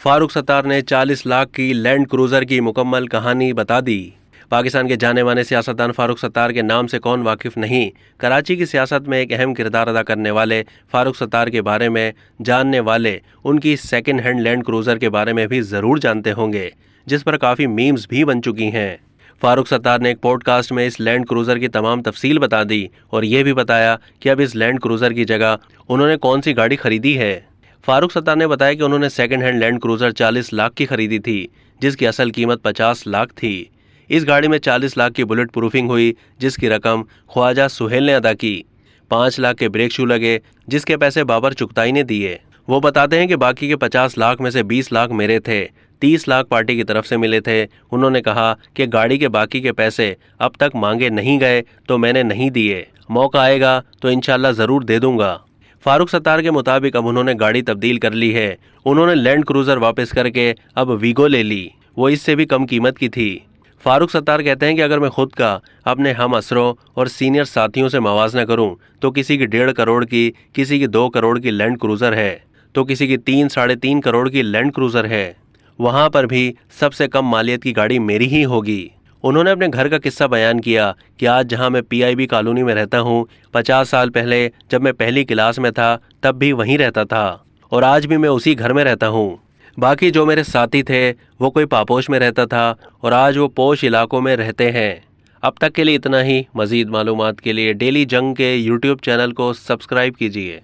फारूक सत्तार ने 40 लाख की land cruiser की मुकम्मल कहानी बता दी। पाकिस्तान के जाने माने सियासतदान फारूक सत्तार के नाम से कौन वाकिफ नहीं। कराची की सियासत में एक अहम किरदार अदा करने वाले फारूक सत्तार के बारे में जानने वाले उनकी सेकंड हैंड लैंड क्रूजर के बारे में भी ज़रूर जानते होंगे, जिस पर काफ़ी मीम्स भी बन चुकी हैं। फारूक सत्तार ने एक पॉडकास्ट में इस लैंड क्रूजर की तमाम तफसील बता दी और ये भी बताया कि अब इस लैंड क्रूजर की जगह उन्होंने कौन सी गाड़ी खरीदी है। फारूक सत्तार ने बताया कि उन्होंने second hand land cruiser 40 lakh की खरीदी थी, जिसकी असल कीमत 50 लाख थी। इस गाड़ी में 40 लाख की बुलेट प्रूफिंग हुई, जिसकी रकम ख्वाजा सुहेल ने अदा की। 5 लाख के ब्रेक शू लगे, जिसके पैसे बाबर चुगताई ने दिए। वो बताते हैं कि बाकी के 50 लाख में से 20 लाख मेरे थे, 30 लाख पार्टी की तरफ से मिले थे। उन्होंने कहा कि गाड़ी के बाकी के पैसे अब तक मांगे नहीं गए तो मैंने नहीं दिए, मौका आएगा तो इंशाल्लाह ज़रूर दे दूंगा। फारूक सत्तार के मुताबिक अब उन्होंने गाड़ी तब्दील कर ली है। उन्होंने लैंड क्रूजर वापस करके अब वीगो ले ली, वो इससे भी कम कीमत की थी। फारूक सत्तार कहते हैं कि अगर मैं खुद का अपने हम असरों और सीनियर साथियों से मवाजना करूं तो किसी की 1.5 करोड़ की, किसी की 2 करोड़ की लैंड क्रूजर है, तो किसी की 3 साढ़े 3 करोड़ की लैंड क्रूजर है। वहां पर भी सबसे कम मालियत की गाड़ी मेरी ही होगी। उन्होंने अपने घर का किस्सा बयान किया कि आज जहां मैं PIB कॉलोनी में रहता हूं, 50 साल पहले जब मैं पहली क्लास में था तब भी वहीं रहता था और आज भी मैं उसी घर में रहता हूं। बाकी जो मेरे साथी थे वो कोई पापोश में रहता था और आज वो पोश इलाकों में रहते हैं। अब तक के लिए इतना ही। मज़ीद मालूमात के लिए डेली जंग के YouTube चैनल को सब्सक्राइब कीजिए।